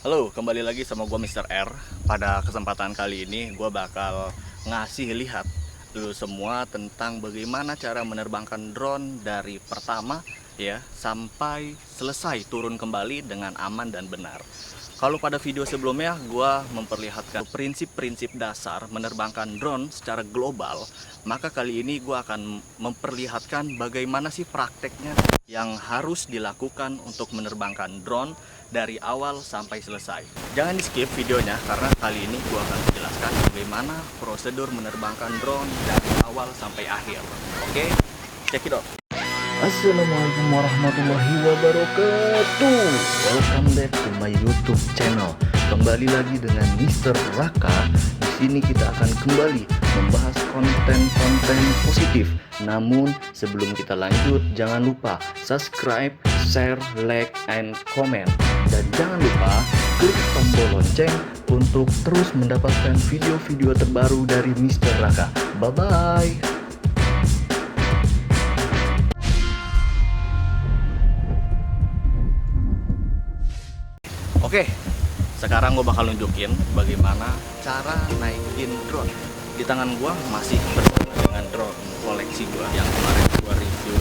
Halo, kembali lagi sama gua Mr. R. Pada kesempatan kali ini gua bakal ngasih lihat dulu semua tentang bagaimana cara menerbangkan drone dari pertama ya sampai selesai turun kembali dengan aman dan benar. Kalau pada video sebelumnya gua memperlihatkan prinsip-prinsip dasar menerbangkan drone secara global, maka kali ini gua akan memperlihatkan bagaimana sih prakteknya yang harus dilakukan untuk menerbangkan drone dari awal sampai selesai. Jangan di skip videonya karena kali ini gua akan menjelaskan bagaimana prosedur menerbangkan drone dari awal sampai akhir. Oke, check it out. Assalamualaikum warahmatullahi wabarakatuh. Welcome back to my YouTube channel. Kembali lagi dengan Mr. Raka. Di sini kita akan kembali membahas konten-konten positif. Namun sebelum kita lanjut, jangan lupa subscribe, share, like, and comment. Dan jangan lupa klik tombol lonceng untuk terus mendapatkan video-video terbaru dari Mr. Raka. Bye bye. Oke, sekarang gue bakal nunjukin bagaimana cara naikin drone. Di tangan gue masih bersama dengan drone koleksi gue yang kemarin gue review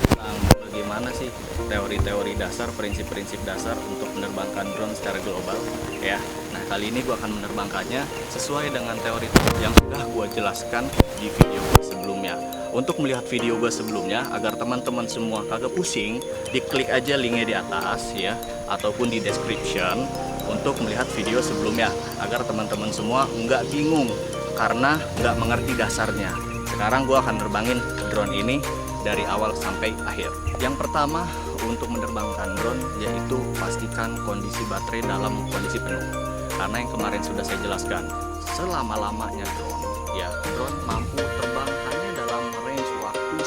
tentang bagaimana sih teori-teori dasar, prinsip-prinsip dasar untuk menerbangkan drone secara global ya. Nah, kali ini gue akan menerbangkannya sesuai dengan teori yang sudah gue jelaskan di video gue sebelumnya. Untuk melihat video gue sebelumnya, agar teman-teman semua kagak pusing, diklik aja linknya di atas ya, ataupun di description untuk melihat video sebelumnya, agar teman-teman semua nggak bingung karena nggak mengerti dasarnya. Sekarang gue akan nerbangin drone ini dari awal sampai akhir. Yang pertama untuk menerbangkan drone yaitu pastikan kondisi baterai dalam kondisi penuh. Karena yang kemarin sudah saya jelaskan, selama-lamanya drone mampu terbang hanya dalam range waktu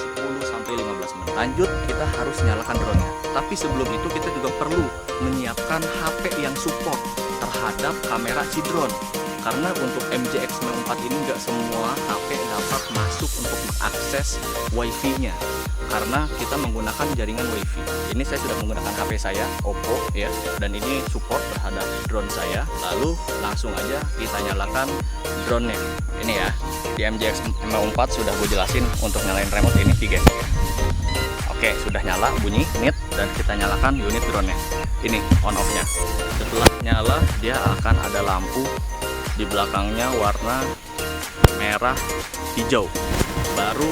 10-15 menit. Lanjut, kita harus nyalakan drone-nya. Tapi sebelum itu kita juga perlu menyiapkan HP yang support terhadap kamera si drone. Karena untuk MJX 4 ini nggak semua HP dapat masuk untuk mengakses WiFi-nya. Karena kita menggunakan jaringan WiFi. Ini saya sudah menggunakan HP saya, Oppo ya, dan ini support terhadap drone saya. Lalu langsung aja kita nyalakan drone-nya. Ini ya, di MJX 4 sudah gue jelasin untuk nyalain remote ini guys. Oke, sudah nyala bunyi nit dan kita nyalakan unit drone-nya. Ini on off-nya. Setelah nyala dia akan ada lampu di belakangnya warna merah hijau. Baru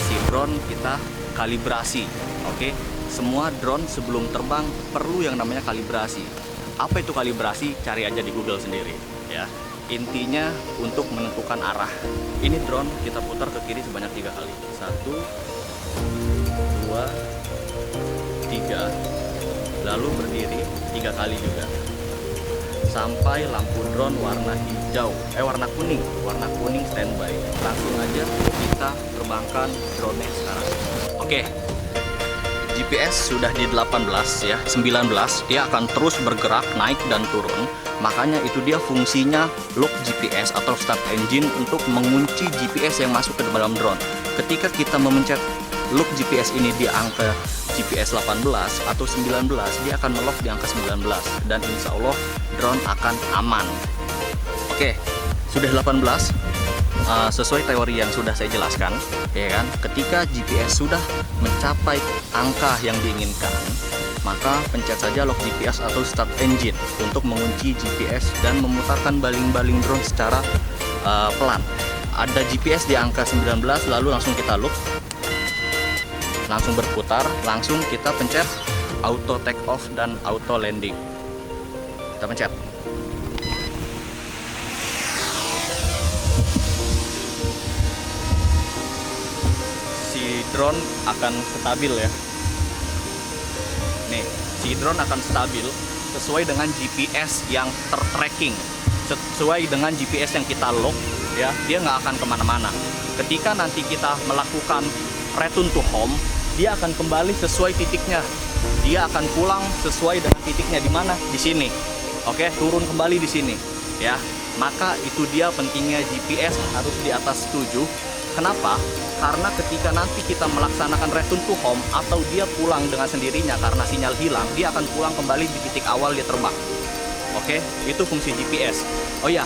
si drone kita kalibrasi. Oke, semua drone sebelum terbang perlu yang namanya kalibrasi. Apa itu kalibrasi? Cari aja di Google sendiri ya. Intinya untuk menentukan arah. Ini drone kita putar ke kiri sebanyak 3 kali. 1, 2, 3. Lalu berdiri 3 kali juga. Sampai lampu drone warna hijau, warna kuning standby. Langsung aja kita terbangkan drone-nya sekarang. Oke, GPS sudah di 18 ya, 19. Dia akan terus bergerak naik dan turun. Makanya itu dia fungsinya lock GPS atau start engine untuk mengunci GPS yang masuk ke dalam drone. Ketika kita memencet lock GPS ini di angka GPS 18 atau 19, dia akan melock di angka 19 dan insya Allah drone akan aman. Oke, sudah 18. Sesuai teori yang sudah saya jelaskan ya kan, ketika GPS sudah mencapai angka yang diinginkan, maka pencet saja lock GPS atau start engine untuk mengunci GPS dan memutarkan baling-baling drone secara pelan. Ada GPS di angka 19, lalu langsung kita lock, langsung berputar, langsung kita pencet auto take off dan auto landing. Kita pencet. Si drone akan stabil ya. Nih, si drone akan stabil sesuai dengan GPS yang tertracking, sesuai dengan GPS yang kita lock ya. Dia nggak akan kemana-mana. Ketika nanti kita melakukan return to home, dia akan kembali sesuai titiknya. Dia akan pulang sesuai dengan titiknya di mana? Di sini. Oke, turun kembali di sini ya. Maka itu dia pentingnya GPS harus di atas 7. Kenapa? Karena ketika nanti kita melaksanakan return to home atau dia pulang dengan sendirinya karena sinyal hilang, dia akan pulang kembali di titik awal dia terbang. Oke, itu fungsi GPS. Oh ya,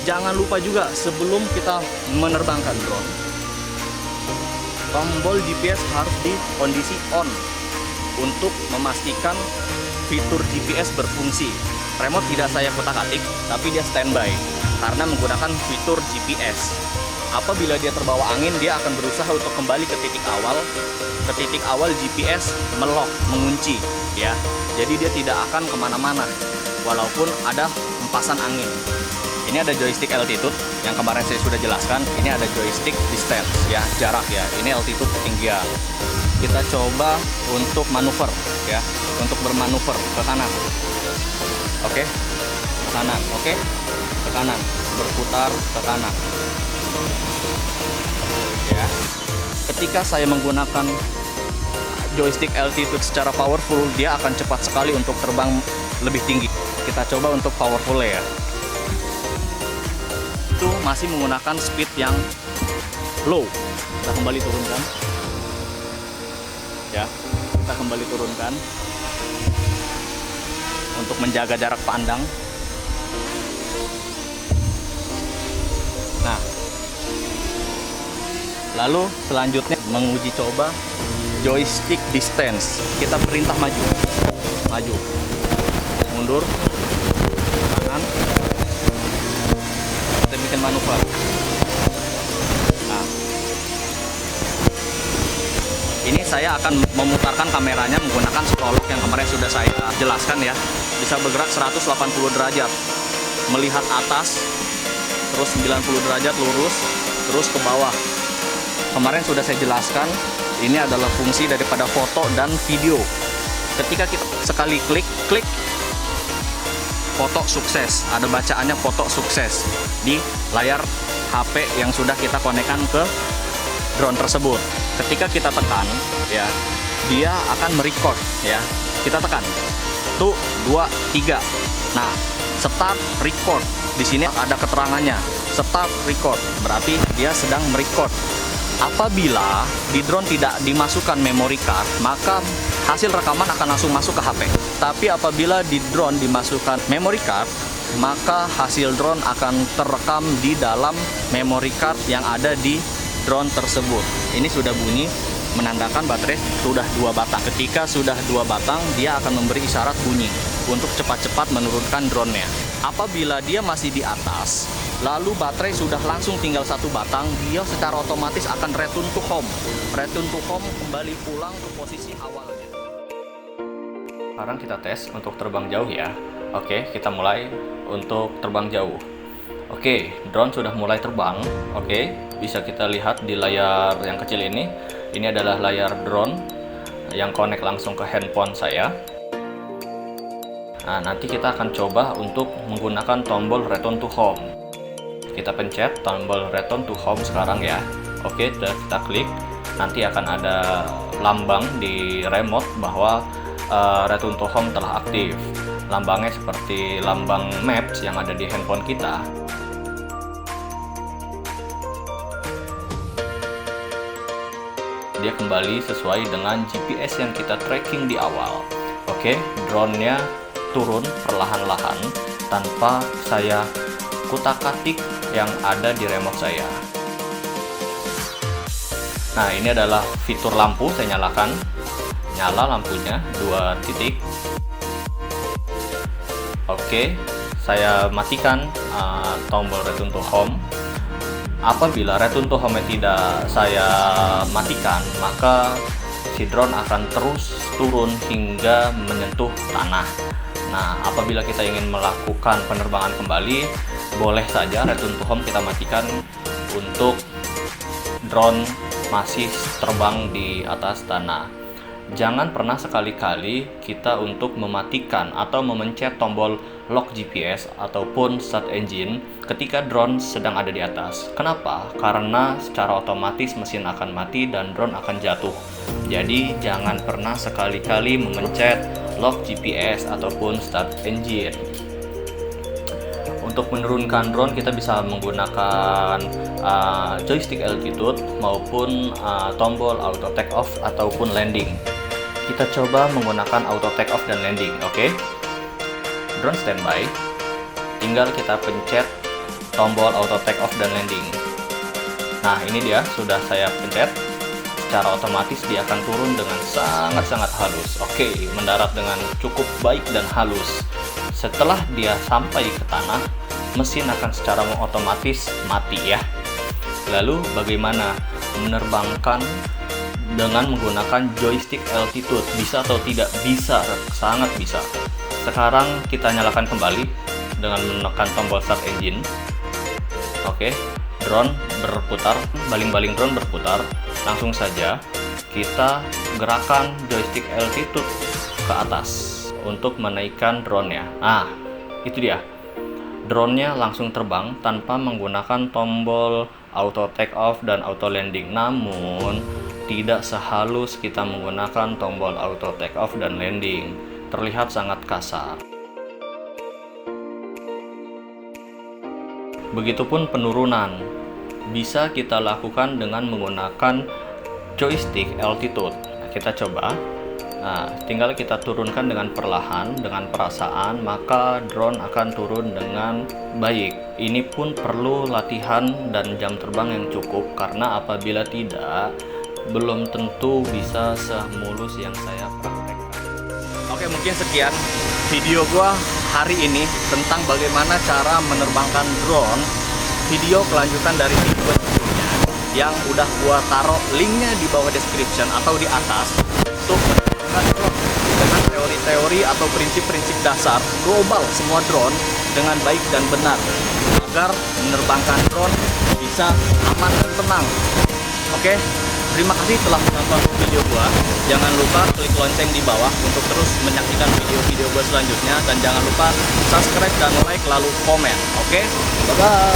jangan lupa juga sebelum kita menerbangkan drone, tombol GPS harus di kondisi on untuk memastikan fitur GPS berfungsi. Remote tidak saya kutak-atik, tapi dia standby karena menggunakan fitur GPS. Apabila dia terbawa angin, dia akan berusaha untuk kembali ke titik awal. Ke titik awal GPS melok, mengunci, ya. Jadi dia tidak akan kemana-mana, walaupun ada hempasan angin. Ini ada joystick altitude yang kemarin saya sudah jelaskan. Ini ada joystick distance, ya, jarak ya. Ini altitude ketinggian. Kita coba untuk manuver, ya, untuk bermanuver ke kanan. Oke, ke kanan, oke, ke kanan, berputar ke kanan. Ya, ketika saya menggunakan joystick altitude secara powerful, dia akan cepat sekali untuk terbang lebih tinggi. Kita coba untuk powerful ya. Itu masih menggunakan speed yang low. Kita kembali turunkan. Ya, kita kembali turunkan untuk menjaga jarak pandang. Nah, lalu selanjutnya menguji coba joystick distance. Kita perintah maju, maju, mundur, kanan. Kita bikin manuver. Nah, ini saya akan memutarkan kameranya menggunakan scrolllock yang kemarin sudah saya jelaskan ya. Bisa bergerak 180 derajat, melihat atas, terus 90 derajat lurus, terus ke bawah. Kemarin sudah saya jelaskan, ini adalah fungsi daripada foto dan video. Ketika kita sekali klik, foto sukses. Ada bacaannya foto sukses di layar HP yang sudah kita konekkan ke drone tersebut. Ketika kita tekan, ya, dia akan merecord, ya. Kita tekan. 1, 2, 3. Nah, start record. Di sini ada keterangannya. Start record. Berarti dia sedang merecord. Apabila di drone tidak dimasukkan memory card, maka hasil rekaman akan langsung masuk ke HP. Tapi apabila di drone dimasukkan memory card, maka hasil drone akan terekam di dalam memory card yang ada di drone tersebut. Ini sudah bunyi menandakan baterai sudah 2 batang. Ketika sudah 2 batang, dia akan memberi isyarat bunyi untuk cepat-cepat menurunkan drone-nya. Apabila dia masih di atas, lalu baterai sudah langsung tinggal 1 batang, dia secara otomatis akan return to home. Return to home, kembali pulang ke posisi awalnya. Sekarang kita tes untuk terbang jauh ya. Oke, kita mulai untuk terbang jauh. Oke, drone sudah mulai terbang. Oke, bisa kita lihat di layar yang kecil ini. Ini adalah layar drone yang connect langsung ke handphone saya. Nah, nanti kita akan coba untuk menggunakan tombol return to home. Kita pencet tombol return to home sekarang ya. Oke, kita klik. Nanti akan ada lambang di remote bahwa return to home telah aktif. Lambangnya seperti lambang maps yang ada di handphone kita. Dia kembali sesuai dengan GPS yang kita tracking di awal. Oke, drone-nya turun perlahan-lahan tanpa saya kutak-atik yang ada di remote saya. Nah, ini adalah fitur lampu. Saya nyalakan. Nyala lampunya 2 titik. Oke, saya matikan tombol return to home. Apabila return to home tidak saya matikan, maka si drone akan terus turun hingga menyentuh tanah. Nah, apabila kita ingin melakukan penerbangan kembali, boleh saja return to home kita matikan untuk drone masih terbang di atas tanah. Jangan pernah sekali-kali kita untuk mematikan atau memencet tombol lock GPS ataupun start engine ketika drone sedang ada di atas. Kenapa? Karena secara otomatis mesin akan mati dan drone akan jatuh. Jadi jangan pernah sekali-kali memencet lock GPS ataupun start engine. Untuk menurunkan drone kita bisa menggunakan joystick altitude maupun tombol auto take off ataupun landing. Kita coba menggunakan auto take off dan landing. Oke, drone standby. tinggal kita pencet tombol auto take off dan landing. Nah, ini dia sudah saya pencet. Secara otomatis dia akan turun dengan sangat-sangat halus. Oke, mendarat dengan cukup baik dan halus. Setelah dia sampai ke tanah, mesin akan secara otomatis mati ya. Lalu bagaimana menerbangkan dengan menggunakan joystick altitude? Bisa atau tidak? Bisa, sangat bisa. Sekarang kita nyalakan kembali dengan menekan tombol start engine. Oke, drone berputar, baling-baling drone berputar. Langsung saja kita gerakan joystick altitude ke atas untuk menaikkan drone-nya. Nah, itu dia. Drone-nya langsung terbang tanpa menggunakan tombol auto take off dan auto landing. Namun, tidak sehalus kita menggunakan tombol auto take off dan landing. Terlihat sangat kasar. Begitupun penurunan. Bisa kita lakukan dengan menggunakan joystick altitude. Kita coba. Nah, tinggal kita turunkan dengan perlahan, dengan perasaan, maka drone akan turun dengan baik. Ini pun perlu latihan dan jam terbang yang cukup, karena apabila tidak, belum tentu bisa semulus yang saya praktekkan. Oke, mungkin sekian video gua hari ini tentang bagaimana cara menerbangkan drone. Video kelanjutan dari video sebelumnya yang udah gua taruh linknya di bawah description atau di atas untuk menerbangkan drone dengan teori-teori atau prinsip-prinsip dasar global semua drone dengan baik dan benar agar menerbangkan drone bisa aman dan tenang. Oke, terima kasih telah menonton video gua. Jangan lupa klik lonceng di bawah untuk terus menyaksikan video-video gua selanjutnya, dan jangan lupa subscribe dan like lalu komen. Oke, bye bye.